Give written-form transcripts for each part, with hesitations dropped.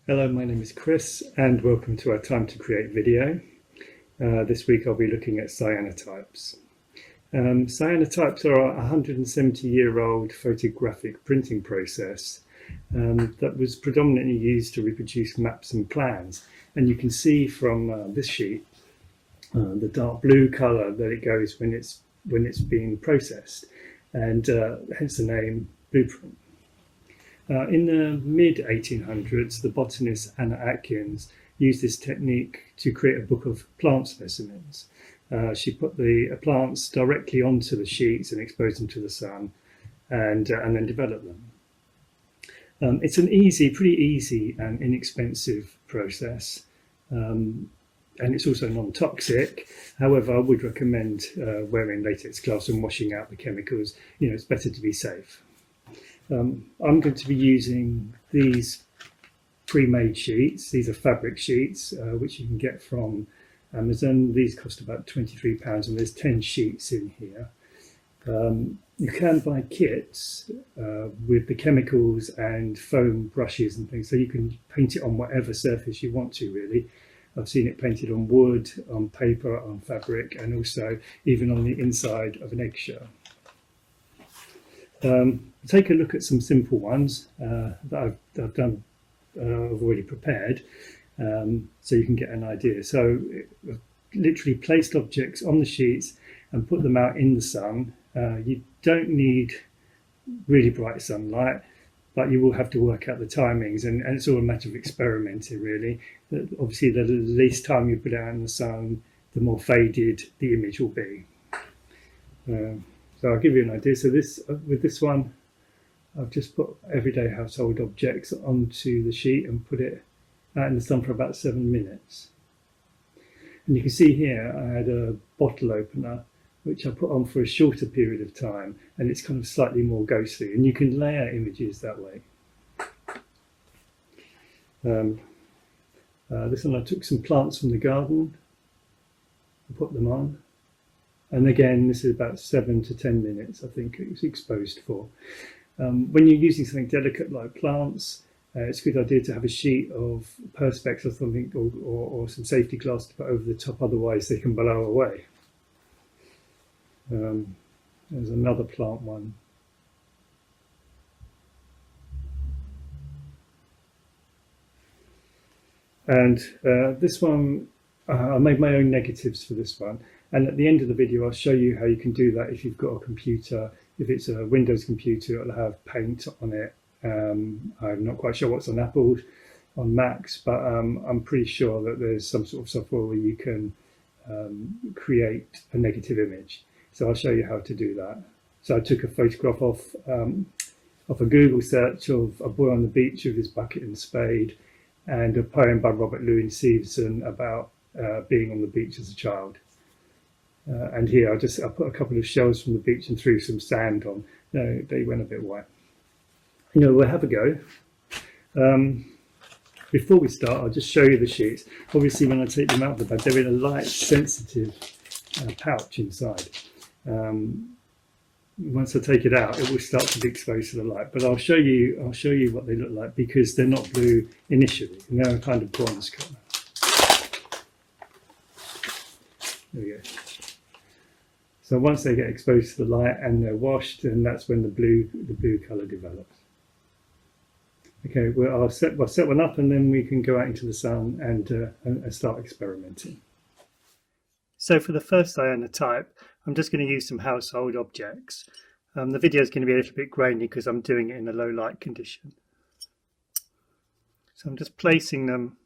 Hello, my name is Chris and welcome to our Time to Create video. This week I'll be looking at cyanotypes. Cyanotypes are a 170-year-old photographic printing process that was predominantly used to reproduce maps and plans. And you can see from this sheet the dark blue colour that it goes when it's being processed, and hence the name blueprint. In the mid-1800s, the botanist Anna Atkins used this technique to create a book of plant specimens. She put the plants directly onto the sheets and exposed them to the sun, and then developed them. It's an pretty easy and inexpensive process, and it's also non-toxic. However, I would recommend wearing latex gloves and washing out the chemicals. It's better to be safe. I'm going to be using these pre-made sheets. These are fabric sheets, which you can get from Amazon. These cost about £23, and there's 10 sheets in here. You can buy kits with the chemicals and foam brushes and things, so you can paint it on whatever surface you want to, really. I've seen it painted on wood, on paper, on fabric, and also even on the inside of an eggshell. Take a look at some simple ones that I've done. I've already prepared, so you can get an idea. So I've literally placed objects on the sheets and put them out in the sun. You don't need really bright sunlight, but you will have to work out the timings, and it's all a matter of experimenting, really. Obviously, the least time you put it out in the sun, the more faded the image will be. So I'll give you an idea. So with this one, I've just put everyday household objects onto the sheet and put it out in the sun for about 7 minutes. And you can see here I had a bottle opener which I put on for a shorter period of time, and it's kind of slightly more ghostly, and you can layer images that way. This one, I took some plants from the garden and put them on. And again, this is about 7 to 10 minutes, I think it was exposed for. When you're using something delicate like plants, it's a good idea to have a sheet of perspex or something, or some safety glass to put over the top, otherwise they can blow away. There's another plant one. And this one, I made my own negatives for this one. And at the end of the video, I'll show you how you can do that if you've got a computer. If it's a Windows computer, it'll have paint on it. I'm not quite sure what's on Apple, on Macs, but I'm pretty sure that there's some sort of software where you can create a negative image. So I'll show you how to do that. So I took a photograph off a Google search of a boy on the beach with his bucket and spade, and a poem by Robert Louis Stevenson about being on the beach as a child. And here I put a couple of shells from the beach and threw some sand on. They went a bit white. We'll have a go. Before we start, I'll just show you the sheets. Obviously, when I take them out of the bag, they're in a light sensitive pouch inside. Once I take it out, it will start to be exposed to the light. But I'll show you what they look like, because they're not blue initially, and they're a kind of bronze colour. There we go. So once they get exposed to the light and they're washed, and that's when the blue colour develops. Okay, well, I'll set one up, and then we can go out into the sun and start experimenting. So for the first cyanotype, I'm just going to use some household objects. The video is going to be a little bit grainy because I'm doing it in a low light condition. So I'm just placing them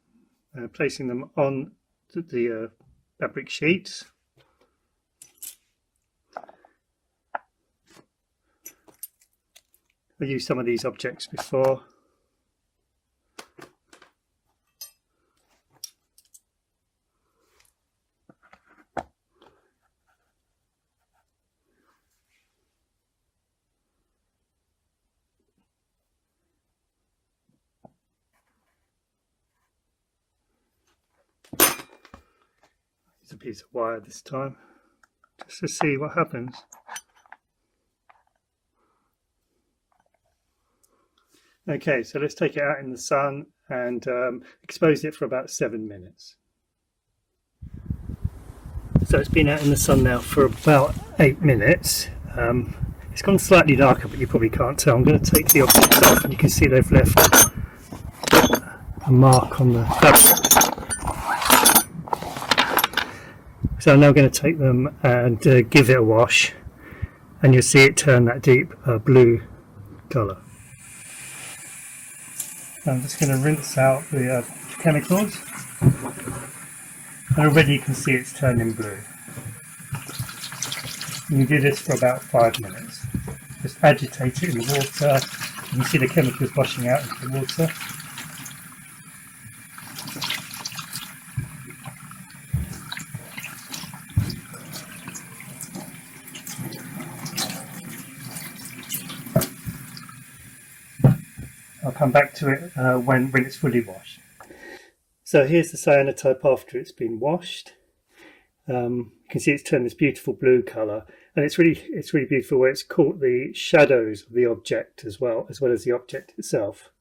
on the fabric sheets. I've used some of these objects before. Use a piece of wire this time, just to see what happens. Okay, so let's take it out in the sun and expose it for about 7 minutes. So it's been out in the sun now for about 8 minutes. It's gone slightly darker, but you probably can't tell. I'm going to take the objects off, and you can see they've left a mark on the fabric. So I'm now going to take them and give it a wash, and you'll see it turn that deep blue colour. I'm just going to rinse out the chemicals, and already you can see it's turning blue. And you do this for about 5 minutes. Just agitate it in the water. You can see the chemicals washing out into the water. I'll come back to it when it's fully washed. So here's the cyanotype after it's been washed. You can see it's turned this beautiful blue colour, and it's really beautiful where it's caught the shadows of the object as well as the object itself.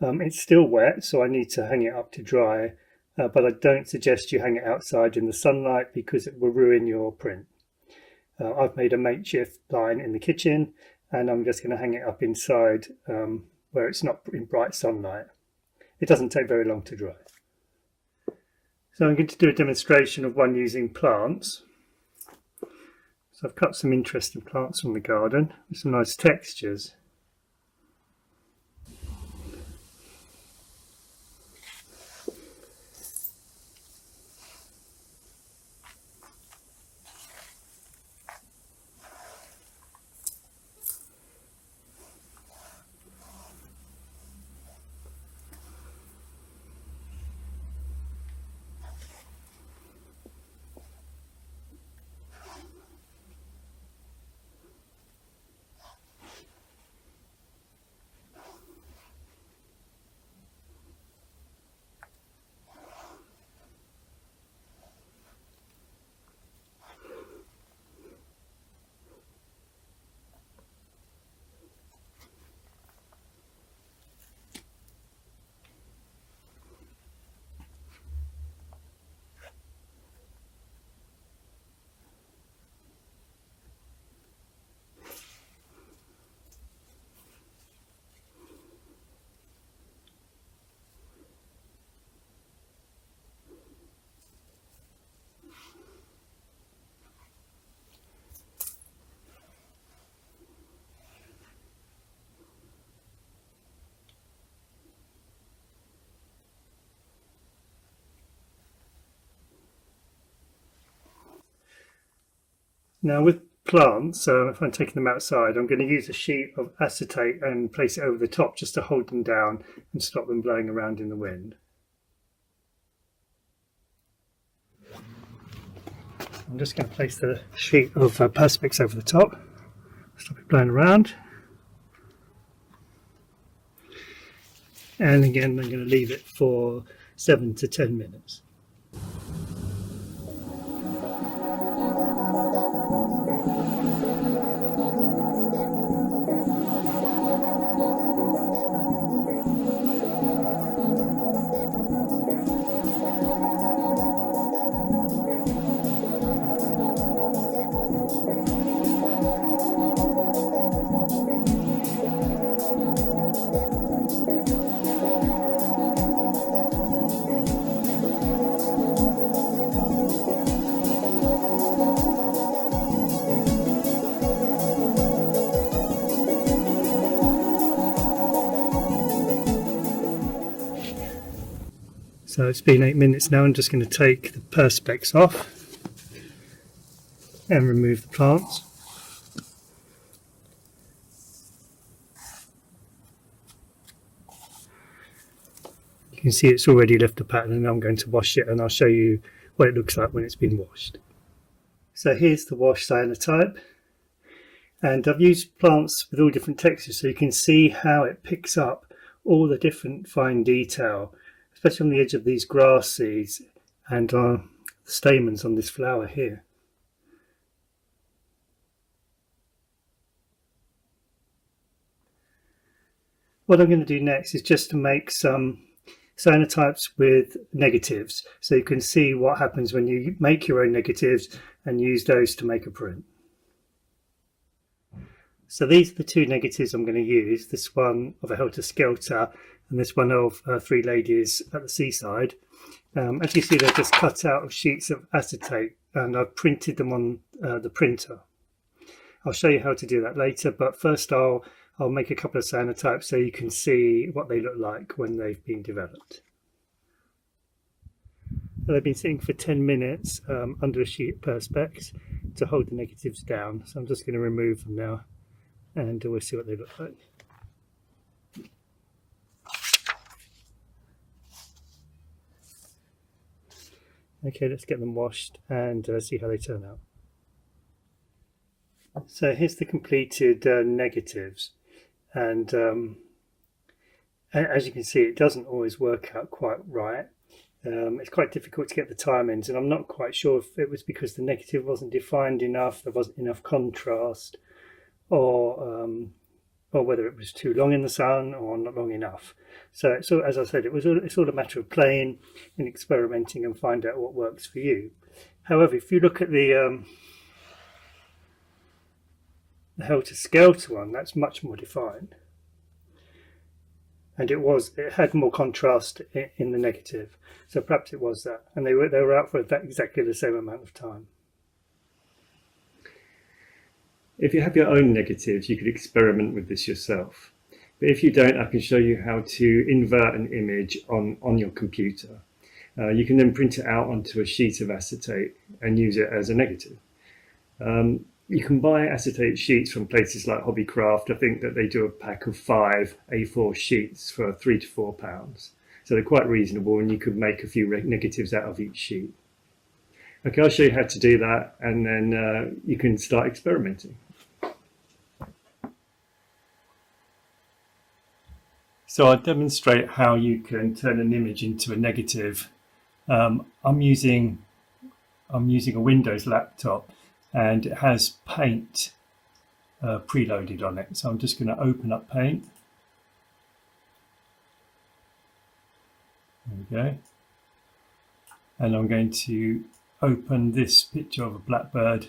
It's still wet, so I need to hang it up to dry, but I don't suggest you hang it outside in the sunlight because it will ruin your print. I've made a makeshift line in the kitchen, and I'm just going to hang it up inside where it's not in bright sunlight. It doesn't take very long to dry. So I'm going to do a demonstration of one using plants. So I've cut some interesting plants from the garden with some nice textures. Now with plants, if I'm taking them outside, I'm going to use a sheet of acetate and place it over the top just to hold them down and stop them blowing around in the wind. I'm just going to place the sheet of Perspex over the top, stop it blowing around. And again, I'm going to leave it for 7 to 10 minutes. So it's been 8 minutes now. I'm just going to take the Perspex off and remove the plants. You can see it's already left a pattern, and I'm going to wash it, and I'll show you what it looks like when it's been washed. So here's the washed cyanotype, and I've used plants with all different textures so you can see how it picks up all the different fine detail, especially on the edge of these grass seeds and the stamens on this flower here. What I'm going to do next is just to make some cyanotypes with negatives, so you can see what happens when you make your own negatives and use those to make a print. So these are the two negatives I'm going to use, this one of a helter-skelter and this one of three ladies at the seaside. As you see, they're just cut out of sheets of acetate and I've printed them on the printer. I'll show you how to do that later, but first I'll make a couple of cyanotypes so you can see what they look like when they've been developed. They've been sitting for 10 minutes under a sheet of perspex to hold the negatives down, so I'm just going to remove them now and we'll see what they look like. Okay, let's get them washed and see how they turn out. So here's the completed negatives, and as you can see, it doesn't always work out quite right. It's quite difficult to get the timings, and I'm not quite sure if it was because the negative wasn't defined enough, there wasn't enough contrast, or whether it was too long in the sun or not long enough. So as I said, it's all a matter of playing and experimenting and find out what works for you. However, if you look at the helter-skelter one, that's much more defined, and it had more contrast in the negative, so perhaps it was that, and they were out for exactly the same amount of time. If you have your own negatives, you could experiment with this yourself, but if you don't, I can show you how to invert an image on your computer. You can then print it out onto a sheet of acetate and use it as a negative. You can buy acetate sheets from places like Hobbycraft. I think that they do a pack of 5 A4 sheets for £3 to £4. So they're quite reasonable, and you could make a few negatives out of each sheet. Okay, I'll show you how to do that, and then you can start experimenting. So I'll demonstrate how you can turn an image into a negative. I'm using a Windows laptop, and it has Paint preloaded on it. So I'm just going to open up Paint. There we go. And I'm going to open this picture of a blackbird.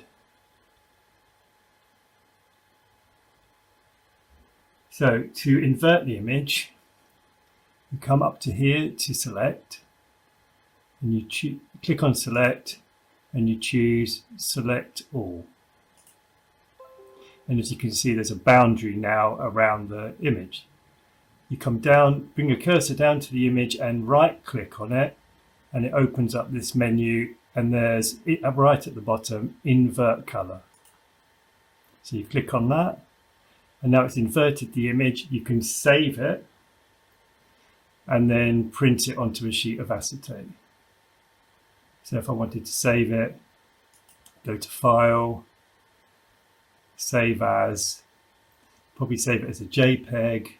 So to invert the image, you come up to here to select, and you click on select, and you choose select all. And as you can see, there's a boundary now around the image. You come down, bring your cursor down to the image and right click on it, and it opens up this menu, and there's right at the bottom, invert color. So you click on that, and now it's inverted the image. You can save it and then print it onto a sheet of acetate. So if I wanted to save it, go to File, Save As, probably save it as a JPEG.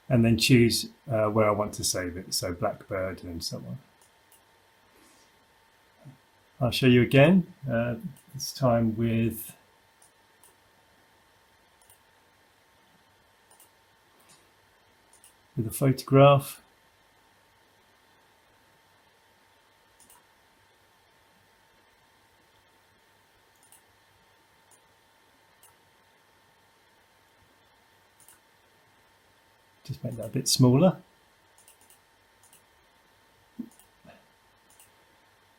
And then choose where I want to save it, so Blackbird and so on. I'll show you again, this time with a photograph. Just make that a bit smaller.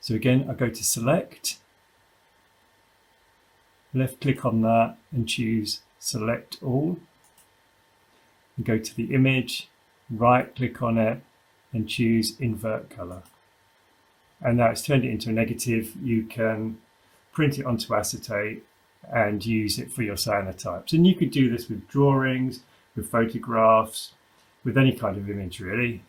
So again, I go to select, left click on that and choose select all. And go to the image, right click on it and choose invert color. And now it's turned it into a negative. You can print it onto acetate and use it for your cyanotypes. And you could do this with drawings, with photographs, with any kind of image really.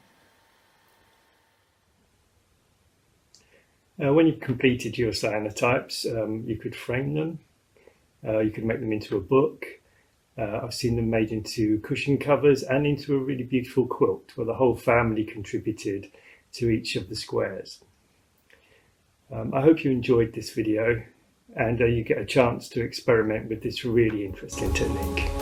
When you've completed your cyanotypes, you could frame them, you could make them into a book. I've seen them made into cushion covers and into a really beautiful quilt where the whole family contributed to each of the squares. I hope you enjoyed this video, and you get a chance to experiment with this really interesting technique.